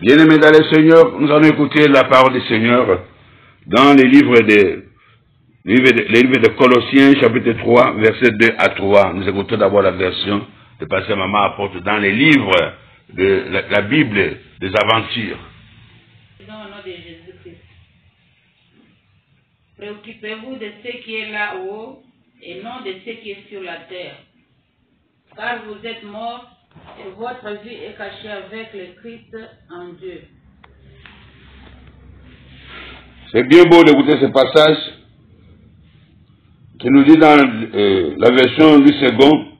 Bien-aimés dans le Seigneur, nous allons écouter la parole du Seigneur dans les livres de Colossiens, chapitre 3, versets 2 à 3. Nous écoutons d'abord la version de Pasteur Maman apporte dans les livres de la Bible des aventures. Dans le nom de Jésus-Christ. Préoccupez-vous de ce qui est là-haut et non de ce qui est sur la terre. Car vous êtes morts et votre vie est cachée avec le Christ en Dieu. C'est bien beau d'écouter ce passage qui nous dit dans la version du second,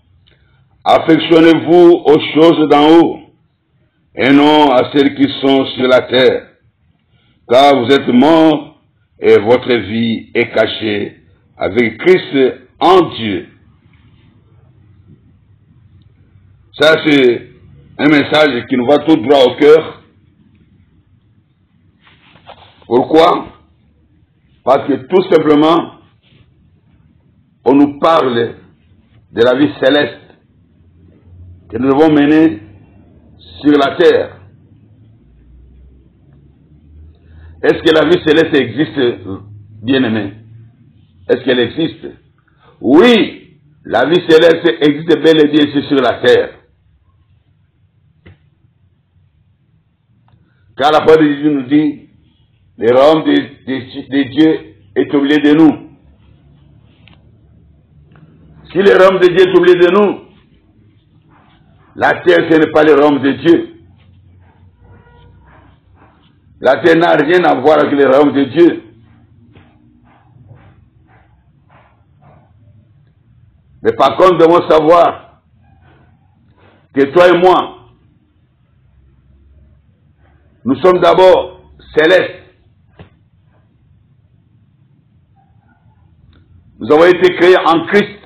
affectionnez-vous aux choses d'en haut et non à celles qui sont sur la terre, car vous êtes morts et votre vie est cachée avec Christ en Dieu. Ça, c'est un message qui nous va tout droit au cœur. Pourquoi? Parce que tout simplement, on nous parle de la vie céleste que nous devons mener sur la terre. Est-ce que la vie céleste existe, bien-aimé? Est-ce qu'elle existe? Oui, la vie céleste existe bel et bien ici sur la terre. Car la parole de Dieu nous dit, le royaume de Dieu est au milieu de nous. Si le royaume de Dieu est au milieu de nous, la terre, ce n'est pas le royaume de Dieu. La terre n'a rien à voir avec le royaume de Dieu. Mais par contre, nous devons savoir que toi et moi, nous sommes d'abord célestes. Nous avons été créés en Christ.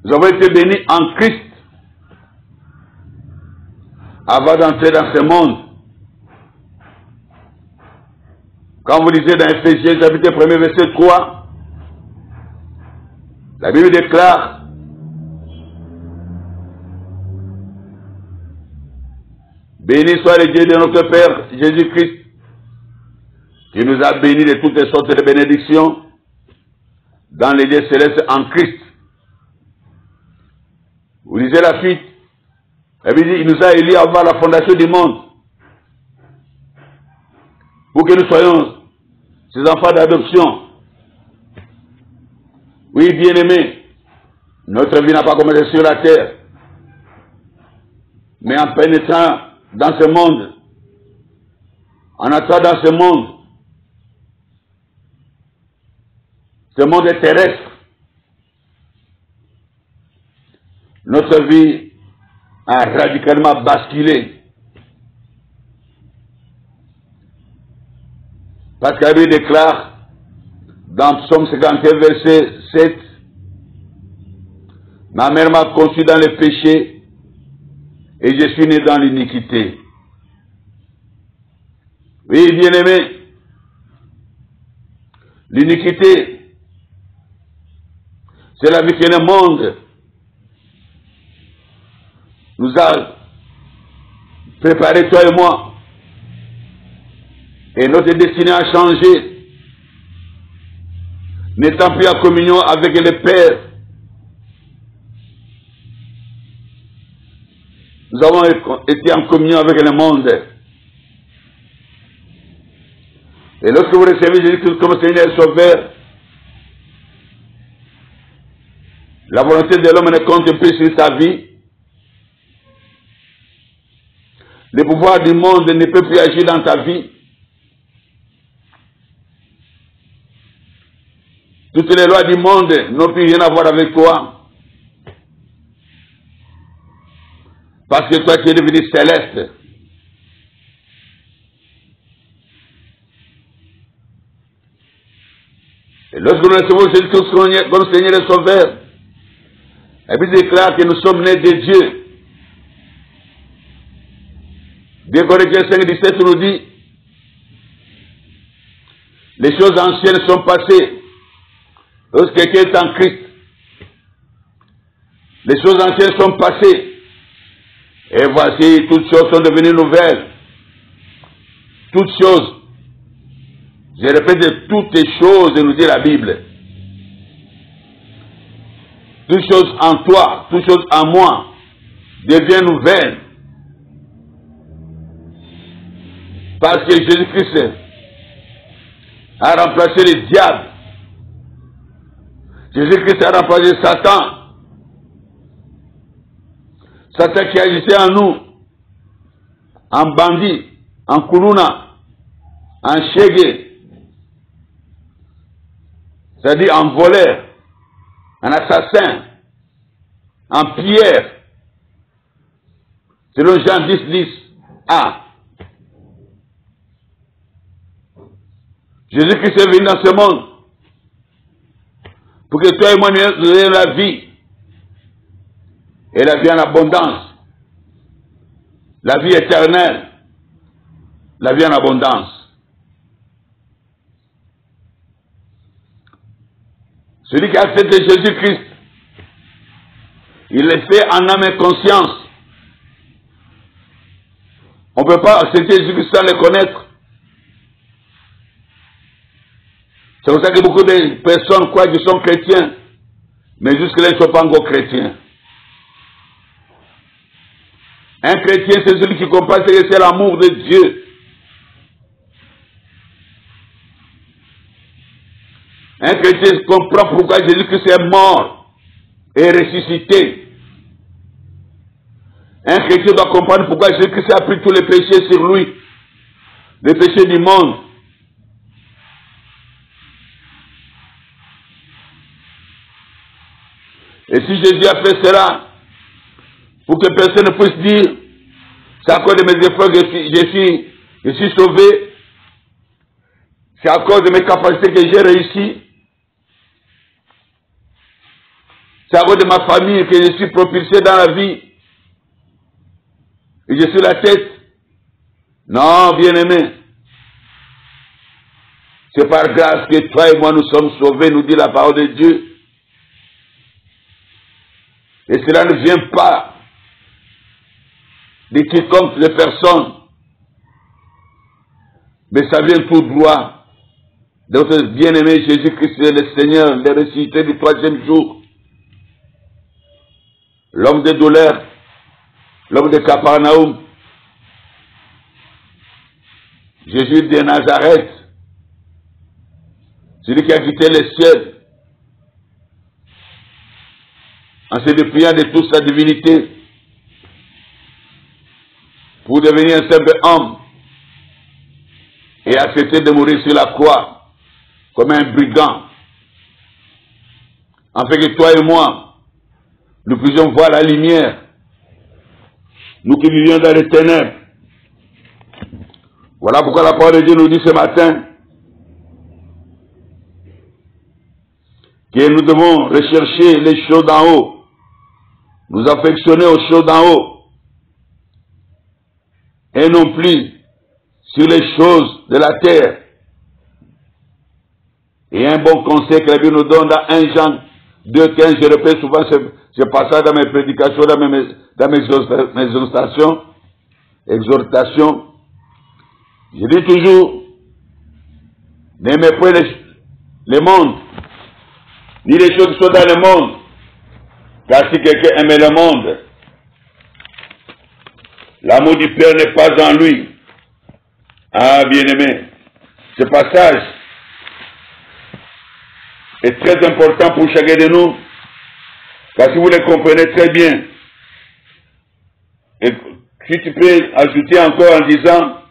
Nous avons été bénis en Christ avant d'entrer dans ce monde. Quand vous lisez dans Ephésiens chapitre 1 verset 3, la Bible déclare: béni soit le Dieu de notre Père Jésus-Christ, qui nous a bénis de toutes sortes de bénédictions dans les lieux célestes en Christ. Vous lisez la suite. La Bible dit, il nous a élus avant la fondation du monde, pour que nous soyons ses enfants d'adoption. Oui, bien-aimés, notre vie n'a pas commencé sur la terre, mais en pénétrant dans ce monde, en entrant dans ce monde est terrestre, notre vie a radicalement basculé. Parce que la Bible déclare dans Psaume 51 verset 7, ma mère m'a conçu dans le péché et je suis né dans l'iniquité. Oui, bien-aimé, l'iniquité, c'est la vie que le monde nous a préparé, toi et moi. Et notre destinée a changé. N'étant plus en communion avec le Père, nous avons été en communion avec le monde. Et lorsque vous recevez Jésus-Christ comme Seigneur et Sauveur, la volonté de l'homme ne compte plus sur sa vie. Le pouvoir du monde ne peut plus agir dans ta vie. Toutes les lois du monde n'ont plus rien à voir avec toi. Parce que toi, tu es devenu céleste. Et lorsque nous recevons Jésus-Christ comme Seigneur et Sauveur, la Bible déclare que nous sommes nés de Dieu. 2 Corinthiens 5:17 nous dit, les choses anciennes sont passées. Lorsque quelqu'un est en Christ, les choses anciennes sont passées. Et voici, toutes choses sont devenues nouvelles. Toutes choses. Je répète, toutes les choses, nous dit la Bible. Toutes choses en toi, toutes choses en moi, deviennent nouvelles. Parce que Jésus-Christ a remplacé le diable. Jésus-Christ a remplacé Satan. Satan qui agissait en nous, en bandit, en koulouna, en chégué, c'est-à-dire en voleur, en assassin, en pierre. Selon Jean 10:10. Jésus-Christ est venu dans ce monde pour que toi et moi nous ayons la vie. Et la vie en abondance. La vie éternelle. La vie en abondance. Celui qui a accepté Jésus-Christ, il le fait en âme et conscience. On ne peut pas accepter Jésus-Christ sans le connaître. C'est pour ça que beaucoup de personnes croient qu'ils sont chrétiens, mais jusque-là, ils ne sont pas encore chrétiens. Un chrétien, c'est celui qui comprend que c'est l'amour de Dieu. Un chrétien comprend pourquoi Jésus-Christ est mort et ressuscité. Un chrétien doit comprendre pourquoi Jésus-Christ a pris tous les péchés sur lui, les péchés du monde. Et si Jésus a fait cela, pour que personne ne puisse dire, c'est à cause de mes efforts que je suis sauvé, c'est à cause de mes capacités que j'ai réussi, c'est à cause de ma famille que je suis propulsé dans la vie, et je suis la tête. Non, bien-aimé, c'est par grâce que toi et moi nous sommes sauvés, nous dit la parole de Dieu. Et cela ne vient pas de quiconque de personne, mais ça vient tout droit de notre bien-aimé Jésus-Christ, le Seigneur, le ressuscité du 3e jour, l'homme de douleur, l'homme de Capernaum, Jésus de Nazareth, celui qui a quitté le ciel en se dépouillant de toute sa divinité pour devenir un simple homme et accepter de mourir sur la croix comme un brigand, afin que toi et moi, nous puissions voir la lumière, nous qui vivions dans les ténèbres. Voilà pourquoi la parole de Dieu nous dit ce matin que nous devons rechercher les choses d'en haut, nous affectionner aux choses d'en haut, et non plus sur les choses de la terre. Et un bon conseil que la Bible nous donne dans 1 Jean 2,15, je répète souvent ce passage dans mes prédications, dans mes exhortations. Je dis toujours, n'aimez point le monde, ni les choses qui sont dans le monde, car si quelqu'un aimait le monde, l'amour du Père n'est pas en lui. Ah, bien-aimé, ce passage est très important pour chacun de nous, car si vous le comprenez très bien, et si tu peux ajouter encore en disant,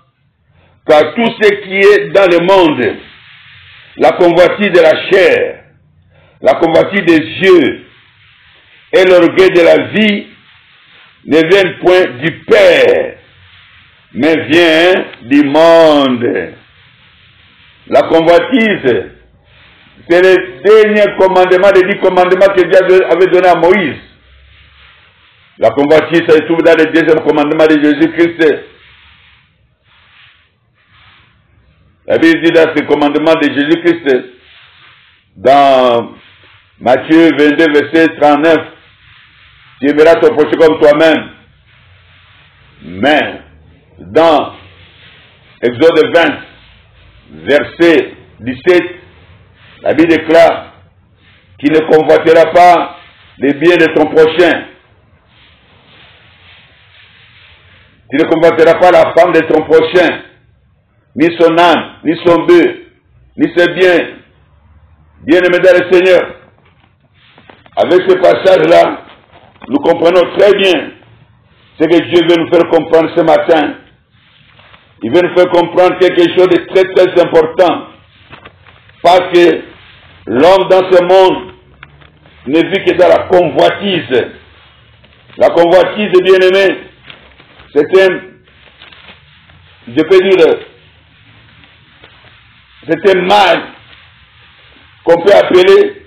car tout ce qui est dans le monde, la convoitise de la chair, la convoitise des yeux et l'orgueil de la vie ne viennent point du Père, mais vient du monde. La convoitise, c'est le dernier commandement des 10 commandements que Dieu avait donné à Moïse. La convoitise se trouve dans le 2e commandement de Jésus-Christ. La Bible dit dans ce commandement de Jésus-Christ, dans Matthieu 22, verset 39, tu aimeras ton prochain comme toi-même. Mais dans Exode 20, verset 17, la Bible déclare qu'il ne convoitera pas les biens de ton prochain. Tu ne convoiteras pas la femme de ton prochain, ni son âme, ni son bœuf, ni ses biens. Bien-aimés dans le Seigneur, avec ce passage-là, nous comprenons très bien ce que Dieu veut nous faire comprendre ce matin. Il veut nous faire comprendre quelque chose de très très important. Parce que l'homme dans ce monde ne vit que dans la convoitise. La convoitise, bien-aimé, c'est un, je peux dire, c'est un mal qu'on peut appeler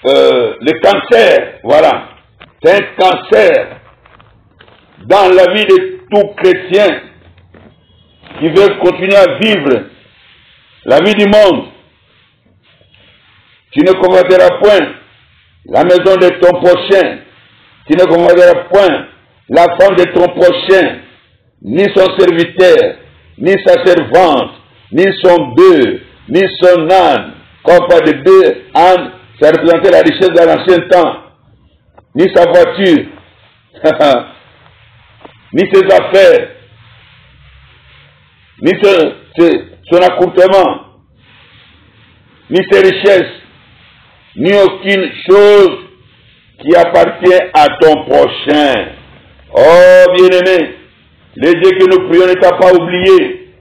le cancer. Voilà. C'est un cancer dans la vie de tout chrétien qui veut continuer à vivre la vie du monde. Tu ne convoiteras point la maison de ton prochain. Tu ne convoiteras point la femme de ton prochain, ni son serviteur, ni sa servante, ni son bœuf, ni son âne. Quand on parle de bœuf, âne, ça représentait la richesse dans l'ancien temps. Ni sa voiture, ni ses affaires, ni son accoutrement, ni ses richesses, ni aucune chose qui appartient à ton prochain. Oh, bien-aimé, les dieux que nous prions ne t'a pas oublié.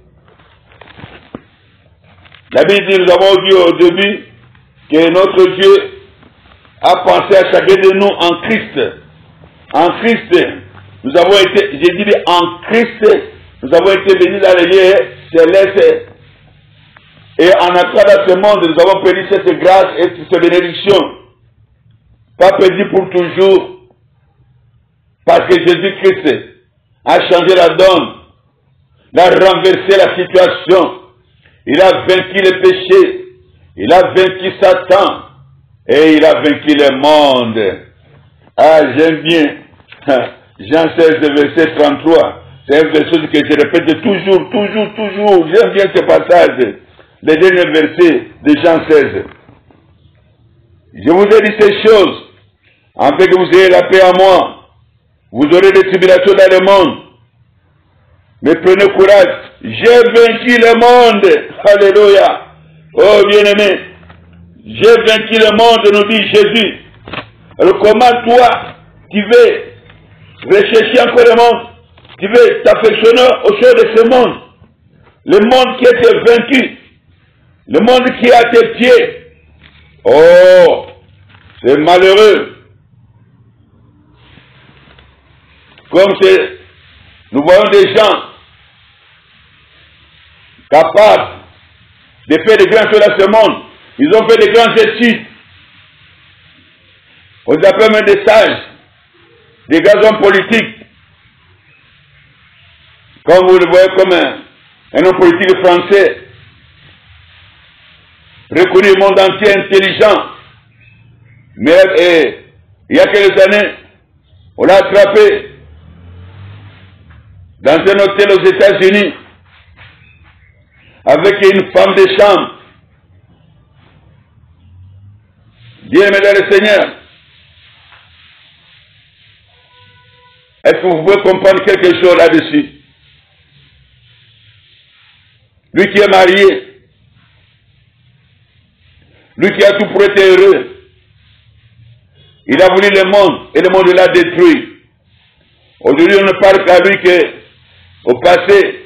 La Bible dit, nous avons dit au début que notre Dieu a pensé à chacun de nous en Christ. En Christ, nous avons été, j'ai dit en Christ, nous avons été bénis dans les lieux célestes. Et en entrant dans ce monde, nous avons perdu cette grâce et cette bénédiction. Pas perdu pour toujours. Parce que Jésus-Christ a changé la donne. Il a renversé la situation. Il a vaincu le péché. Il a vaincu Satan. Et il a vaincu le monde. Ah, j'aime bien. Jean 16, verset 33. C'est un verset que je répète toujours. J'aime bien ce passage. Le dernier verset de Jean 16. Je vous ai dit ces choses, afin que vous ayez la paix en moi. Vous aurez des tribulations dans le monde. Mais prenez courage. J'ai vaincu le monde. Alléluia. Oh bien-aimé. J'ai vaincu le monde, nous dit Jésus. Alors comment toi, tu veux rechercher encore le monde? Tu veux t'affectionner aux choses de ce monde? Le monde qui a été vaincu. Le monde qui est à tes pieds. Oh, c'est malheureux. Comme c'est, nous voyons des gens capables de faire de grandes choses dans ce monde. Ils ont fait de grandes études. On les appelle même des sages, des gars hommes politiques. Comme vous le voyez comme un homme politique français, reconnu au monde entier, intelligent. Mais il y a quelques années, on l'a attrapé dans un hôtel aux États-Unis avec une femme de chambre. Bien-aimé dans le Seigneur, est-ce que vous pouvez comprendre quelque chose là-dessus? Lui qui est marié, lui qui a tout pour être heureux, il a voulu le monde et le monde l'a détruit. Aujourd'hui, on ne parle qu'à lui qu'au passé.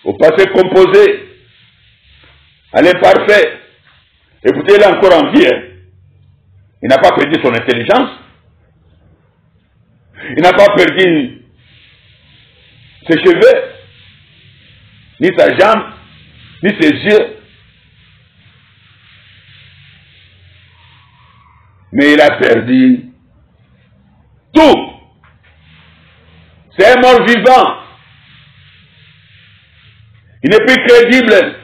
Au passé composé, à l'imparfait. Écoutez, il est encore en vie. Il n'a pas perdu son intelligence. Il n'a pas perdu ses cheveux, ni sa jambe, ni ses yeux. Mais il a perdu tout. C'est un mort vivant. Il n'est plus crédible.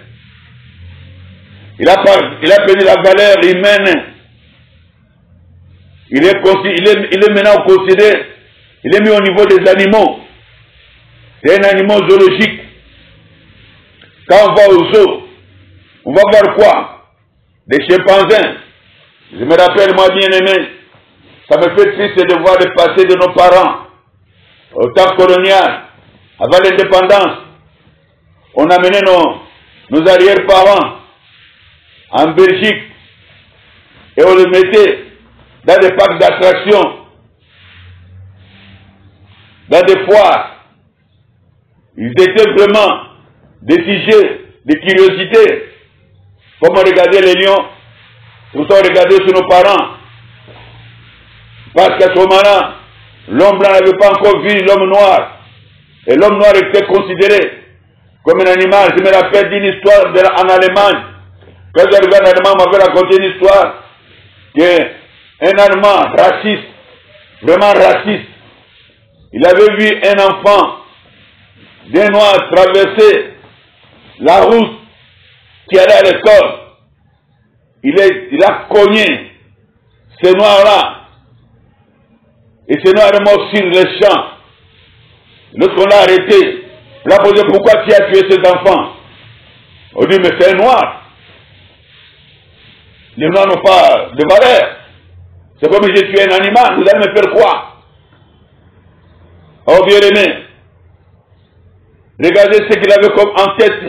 Il a perdu la valeur humaine. il est maintenant considéré, il est mis au niveau des animaux. C'est un animal zoologique. Quand on va au zoo, on va voir quoi? Des chimpanzés. Je me rappelle, moi bien aimé, ça me fait triste de voir le passé de nos parents. Au temps colonial, avant l'indépendance, on amenait nos arrière-parents en Belgique et on les mettait dans des parcs d'attraction, dans des foires. Ils étaient vraiment des sujets de curiosité. Comme on regardait les lions, comme ça on regardait sur nos parents. Parce qu'à ce moment-là, l'homme blanc n'avait pas encore vu l'homme noir. Et l'homme noir était considéré comme un animal. Je me rappelle d'une histoire en Allemagne. Quand j'arrivais en Allemagne, on m'avait raconté une histoire qu'un Allemand raciste, vraiment raciste, il avait vu un enfant d'un noir traverser la route qui allait à l'école. Il a cogné ce noir-là. Et ce noir est mort sur le champ. Lorsqu'on l'a arrêté, on l'a posé pourquoi tu as tué cet enfant. On dit mais c'est un noir. Les noirs n'ont pas de valeur. C'est comme si j'ai tué un animal. Vous allez me faire quoi? Oh bien aimé, regardez ce qu'il avait comme en tête.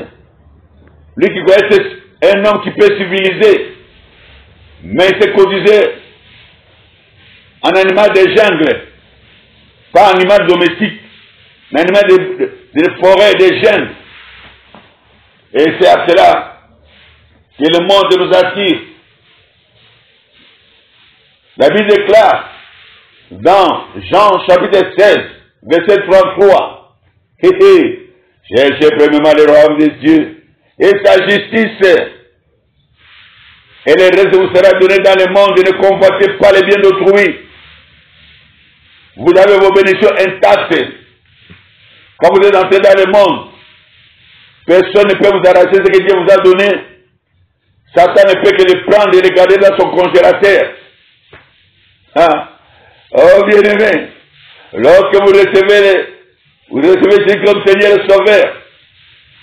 Lui qui connaissait un homme qui peut civiliser, mais il se conduisait en animal de jungle, pas animal domestique, mais animal de forêt, de jungle. Et c'est à cela que le monde nous attire. La Bible déclare dans Jean chapitre 16, verset 33, cherchez premièrement le royaume de Dieu et sa justice, et le reste vous sera donné dans le monde. Ne convoitez pas les biens d'autrui. Vous avez vos bénédictions intactes. Quand vous êtes entré dans le monde, personne ne peut vous arracher ce que Dieu vous a donné. Satan ne peut que le prendre et le garder dans son congélateur. Hein? Oh bien-aimé, lorsque vous recevez Jésus comme Seigneur et Sauveur,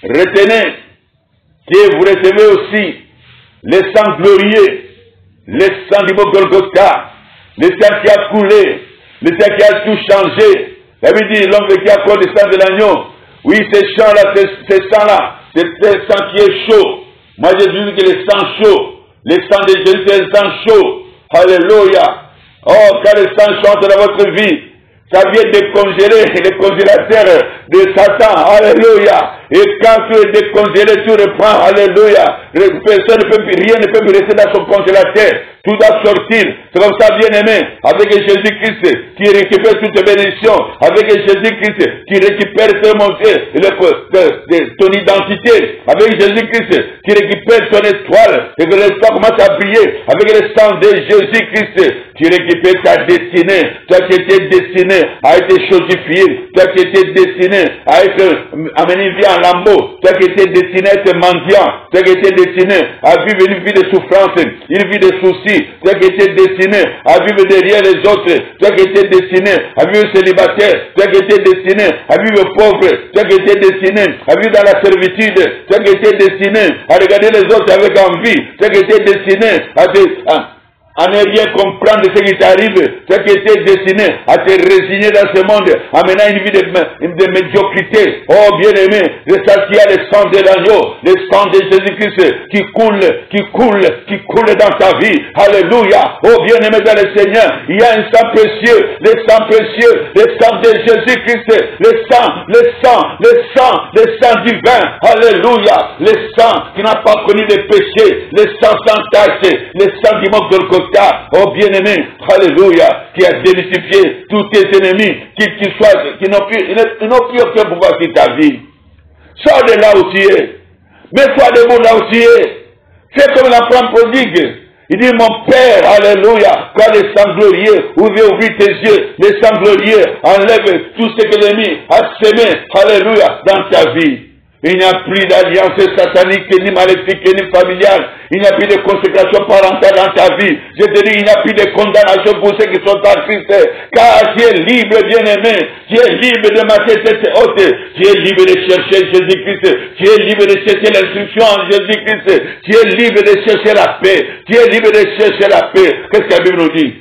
retenez que vous recevez aussi le sang glorieux, le sang du mot Golgotha, le sang qui a coulé, le sang qui a tout changé. La Bible dit, l'homme qui a corps du sang de l'agneau. Oui, ce sang-là, ce sang-là, c'est ce sang qui est chaud. Moi, j'ai dit que le sang chaud, le sang de Jésus, c'est le sang chaud. Alléluia. Oh, quand le sang chante dans votre vie, ça vient décongeler les congélateurs de Satan. Alléluia. Et quand tu es décongelé, tu reprends. Alléluia. Personne ne peut, rien ne peut rester dans son congélateur. Tout doit sortir. C'est comme ça, bien aimé. Avec Jésus-Christ qui récupère toutes tes bénédictions. Avec Jésus-Christ qui récupère ton identité. Avec Jésus-Christ qui récupère ton étoile. Et que l'étoile commence à briller. Avec le sang de Jésus-Christ qui récupère ta destinée. Toi qui étais destiné à être chosifié. Toi qui étais destiné à être amené vie en lambeau. Toi qui étais destiné à être mendiant. Toi qui étais destiné à vivre une vie de souffrance, une vie de soucis. Toi qui étais destiné à vivre derrière les autres. Toi qui étais destiné à vivre célibataire. Toi qui étais destiné à vivre pauvre. Toi qui étais destiné à vivre dans la servitude. Toi qui étais destiné à regarder les autres avec envie. Toi qui étais destiné à ne rien comprendre de ce qui t'arrive. Toi qui étais destiné à te résigner dans ce monde, en menant une vie de médiocrité. Oh bien-aimé, le sang qui a le sang de l'agneau, le sang de Jésus-Christ qui coule dans ta vie. Alléluia. Oh bien-aimé dans le Seigneur, il y a un sang précieux, le sang de Jésus-Christ, le sang divin. Alléluia. Le sang qui n'a pas connu de péché, le sang sans tache, le sang du mot de oh bien-aimé, alléluia, qui a démystifié tous tes ennemis, qui n'ont plus aucun pouvoir sur ta vie. Sors de là où tu es. Mets-toi debout là où tu es. Fais comme l'enfant prodigue. Il dit, mon Père, alléluia, quand le sang glorieux, ouvre tes yeux, le sang glorieux enlève tout ce que l'ennemi a semé, alléluia, dans ta vie. Il n'y a plus d'alliance satanique, ni maléfique, ni familiale. Il n'y a plus de consécration parentale dans ta vie. Je te dis, il n'y a plus de condamnation pour ceux qui sont en Christ. Car tu es libre, bien-aimé. Tu es libre de marcher cette haute. Tu es libre de chercher Jésus-Christ. Tu es libre de chercher l'instruction en Jésus-Christ. Tu es libre de chercher la paix. Tu es libre de chercher la paix. Qu'est-ce que la Bible nous dit?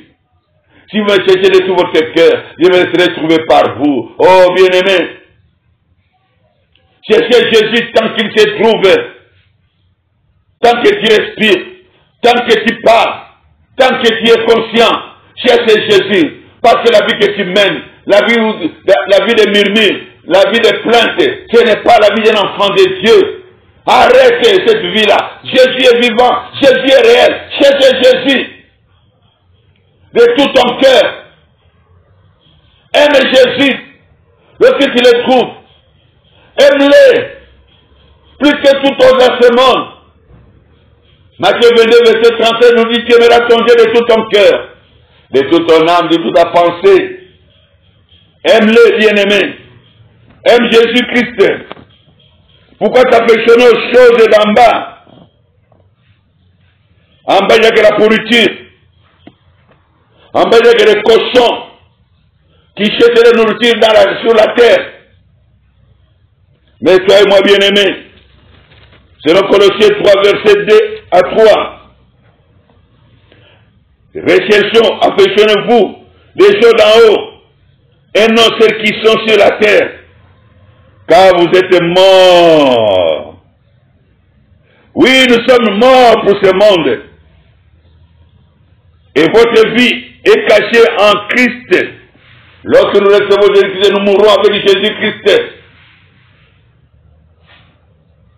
Si vous me cherchez de tout votre cœur, je me laisserai trouver par vous. Oh, bien-aimé. Cherchez Jésus tant qu'il se trouve, tant que tu respires, tant que tu parles, tant que tu es conscient. Cherchez Jésus, parce que la vie que tu mènes, la vie de murmures, la vie de plaintes, ce n'est pas la vie d'un enfant de Dieu. Arrête cette vie-là. Jésus est vivant, Jésus est réel. Cherchez Jésus de tout ton cœur. Aime Jésus lorsque tu le trouves. Aime-le plus que tout autre dans ce monde. Matthieu 22, verset 37 nous dit: tu aimeras ton Dieu de tout ton cœur, de toute ton âme, de toute ta pensée. Aime-le, bien-aimé. Aime Jésus-Christ. Pourquoi t'affectionner aux choses d'en bas? En bas, il n'y a que la pourriture. En bas, il n'y a que les cochons qui cherchent la nourriture sur la terre. Mais toi et moi, bien-aimés, selon Colossiens 3, verset 2 à 3, recherchons, affectionnez-vous des choses d'en haut, et non celles qui sont sur la terre, car vous êtes morts. Oui, nous sommes morts pour ce monde, et votre vie est cachée en Christ. Lorsque nous recevons Jésus-Christ, nous mourrons avec Jésus-Christ.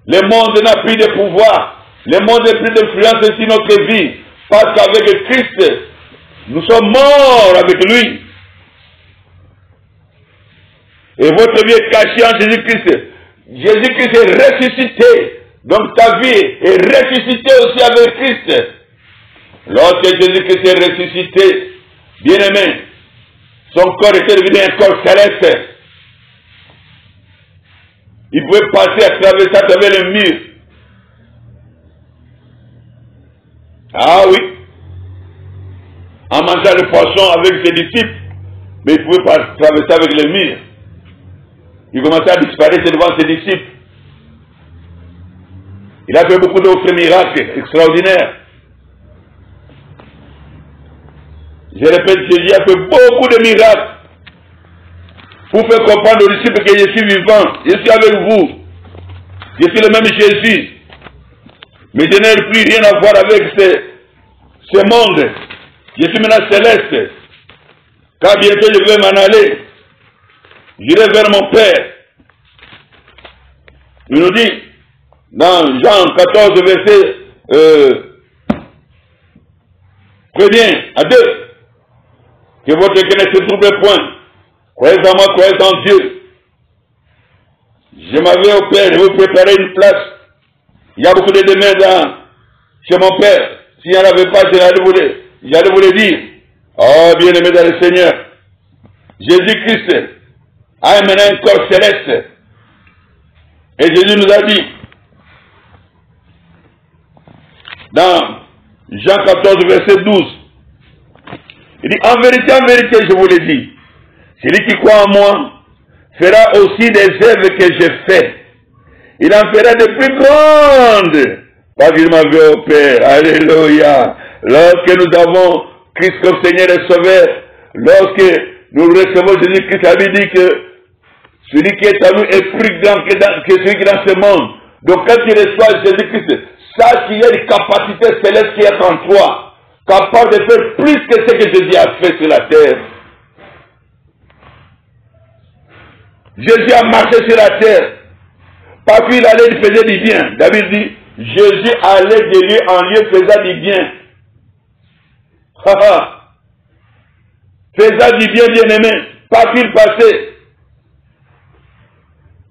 Le monde n'a plus de pouvoir. Le monde n'a plus d'influence sur notre vie. Parce qu'avec Christ, nous sommes morts avec lui. Et votre vie est cachée en Jésus-Christ. Jésus-Christ est ressuscité. Donc ta vie est ressuscitée aussi avec Christ. Lorsque Jésus-Christ est ressuscité, bien-aimé, son corps était devenu un corps céleste. Il pouvait passer à travers le mur. Ah oui. En mangeant le poisson avec ses disciples. Mais il pouvait pas traverser avec le mur. Il commençait à disparaître devant ses disciples. Il a fait beaucoup d'autres miracles extraordinaires. Je répète, Jésus a fait beaucoup de miracles pour faire comprendre aux disciples que je suis vivant, je suis avec vous. Je suis le même Jésus. Mais je n'ai plus rien à voir avec ce monde. Je suis maintenant céleste. Car bientôt je vais m'en aller. J'irai vers mon Père. Il nous dit, dans Jean 14, verset 1 à 2, que votre cœur ne se trouble point. Croyez en moi, croyez en Dieu. Je m'en vais au Père, je vais vous préparer une place. Il y a beaucoup de demeures chez mon Père. S'il n'y en avait pas, j'allais vous le dire. Oh, bien-aimé dans le Seigneur, Jésus-Christ a amené un corps céleste. Et Jésus nous a dit, dans Jean 14, verset 12, il dit, en vérité, je vous le dis, celui qui croit en moi fera aussi des œuvres que je fais. Il en fera de plus grandes. Parce qu'il m'a vu au Père. Alléluia. Lorsque nous avons Christ comme Seigneur et Sauveur, lorsque nous recevons Jésus-Christ, la Bible dit que celui qui est à nous est plus grand que celui qui est dans ce monde. Donc quand tu reçois Jésus-Christ, sache qu'il y a une capacité céleste qui est en toi, capable de faire plus que ce que Jésus a fait sur la terre. Jésus a marché sur la terre. Partout il allait, il faisait du bien. David dit, Jésus allait de lieu en lieu faisant du bien. Faisant du bien, bien-aimé. Partout il passait.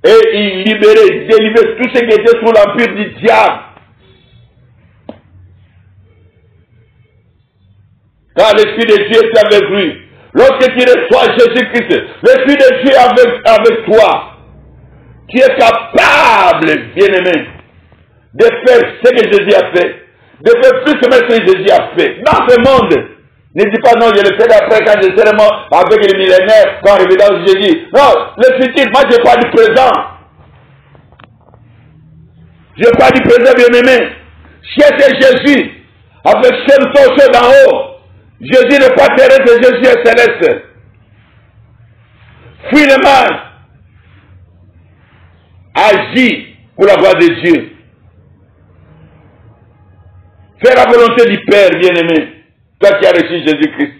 Et il libérait, délivrait tout ce qui était sous l'empire du diable. Car l'Esprit de Dieu est avec lui. Lorsque tu reçois Jésus-Christ, l'Esprit de Dieu est avec toi. Tu es capable, bien-aimé, de faire ce que Jésus a fait, de faire plus que ce que Jésus a fait. Dans ce monde, ne dis pas non, je le ferai après quand je serai mort avec les millénaires, quand révélation Jésus. Non, le futur, moi je parle du présent. Je parle du présent, bien-aimé. Cherchez Jésus avec ceux d'en haut. Jésus n'est pas terrestre, Jésus est céleste. Fuis le mal. Agis pour la gloire de Dieu. Fais la volonté du Père, bien-aimé. Toi qui as reçu Jésus-Christ.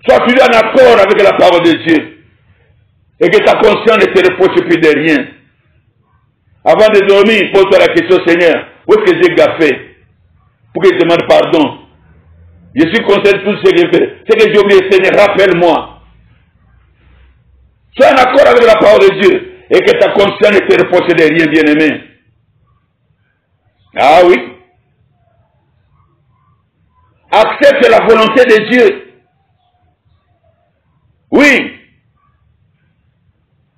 Sois toujours en accord avec la parole de Dieu. Et que ta conscience ne te reproche plus de rien. Avant de dormir, pose-toi la question, Seigneur, où est-ce que j'ai gaffé? Pour que je demande pardon. Je suis conscient de tout ce que j'ai fait. Ce que j'ai oublié, Seigneur, rappelle-moi. Sois en accord avec la parole de Dieu. Et que ta conscience ne te reproche de rien, bien-aimé. Ah oui. Accepte la volonté de Dieu. Oui.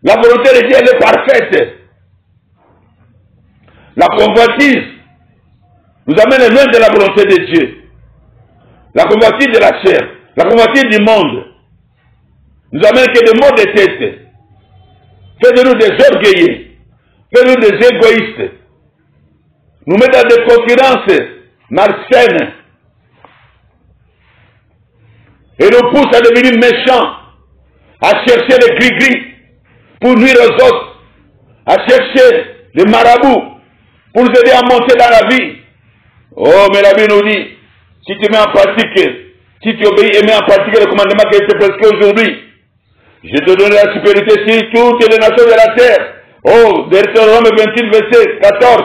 La volonté de Dieu, elle est parfaite. La convoitise nous amène loin de la volonté de Dieu. La convoitise de la chair, la convoitise du monde, nous amène que des maux de tête. Fait de nous des orgueillés, fait de nous des égoïstes. Nous met dans des concurrences malsaines. Et nous pousse à devenir méchants, à chercher les gris-gris pour nuire aux autres, à chercher les marabouts pour nous aider à monter dans la vie. Oh, mais la Bible nous dit, si tu mets en pratique, si tu obéis et mets en pratique le commandement qui a été prescrit aujourd'hui, je te donnerai la supériorité sur toutes les nations de la terre. Oh, Deutéronome 28, verset 14.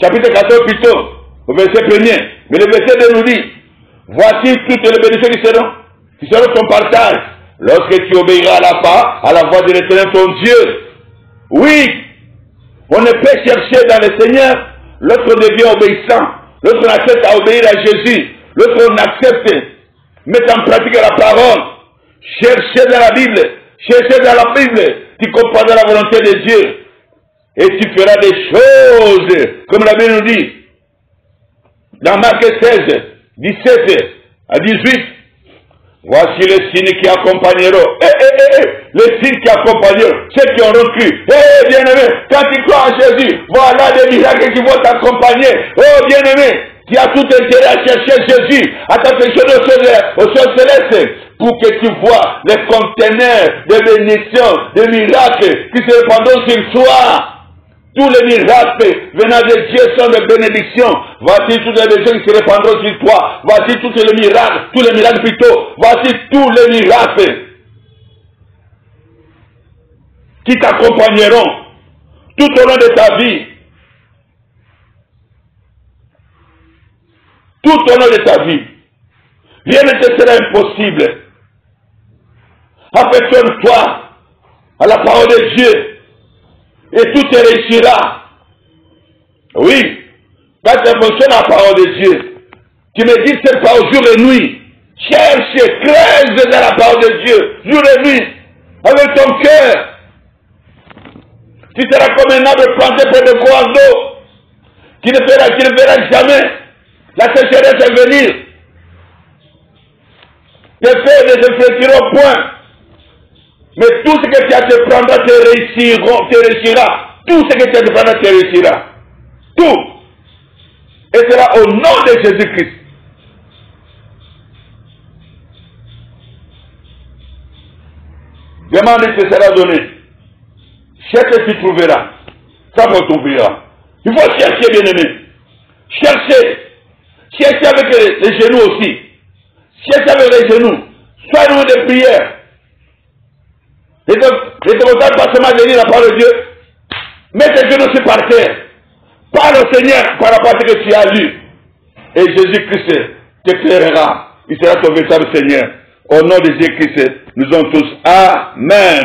Chapitre 14 plutôt, au verset 1er. Mais le verset 2 nous dit, voici toutes les bénédictions qui seront ton partage lorsque tu obéiras à la voix de l'Éternel ton Dieu. Oui, on ne peut chercher dans le Seigneur, l'autre devient obéissant, l'autre accepte à obéir à Jésus, l'autre on accepte, mettre en pratique la parole, chercher dans la Bible, tu comprendras la volonté de Dieu, et tu feras des choses, comme la Bible nous dit, dans Marc 16, 17 à 18, voici les signes qui accompagneront. Les signes qui accompagneront. Ceux qui auront cru. Bien-aimé, quand tu crois en Jésus, voilà des miracles qui vont t'accompagner. Oh, bien-aimé, tu as tout intérêt à chercher Jésus, à t'affectionner aux choses célestes, pour que tu vois les conteneurs de bénédictions, de miracles qui se répandront sur toi. Tous les miracles venant de Dieu sont des bénédictions. Voici toutes les bénédictions qui se répandront sur toi. Voici tous les miracles plutôt. Voici tous les miracles qui t'accompagneront tout au long de ta vie. Tout au long de ta vie. Rien ne te sera impossible. Affectionne-toi à la parole de Dieu. Et tout te réussira. Oui. Quand tu fonctionnes à la parole de Dieu, tu me dis c'est pas au jour et nuit. Cherche, creuse dans la parole de Dieu, jour et nuit, avec ton cœur. Tu seras comme un arbre planté près de courants d'eau, qui ne verra jamais la sécheresse venir. Tes feuilles ne se flétriront point. Mais tout ce que tu as te prendra te réussira. Tout ce que tu as te prendra te réussira. Tout. Et cela au nom de Jésus-Christ. Demande et te sera donné. Cherche et tu trouveras. Ça vous trouveras. Il faut chercher, bien-aimé. Cherchez. Cherchez avec les genoux aussi. Cherchez avec les genoux. Soyez de prière. Et donc, ne te contente pas seulement de lire la parole de Dieu. Mets tes genoux aussi par terre. Parle au Seigneur par rapport à ce que tu as lu. Et Jésus-Christ t'éclairera. Il sera ton véritable Seigneur. Au nom de Jésus-Christ, nous sommes tous. Amen.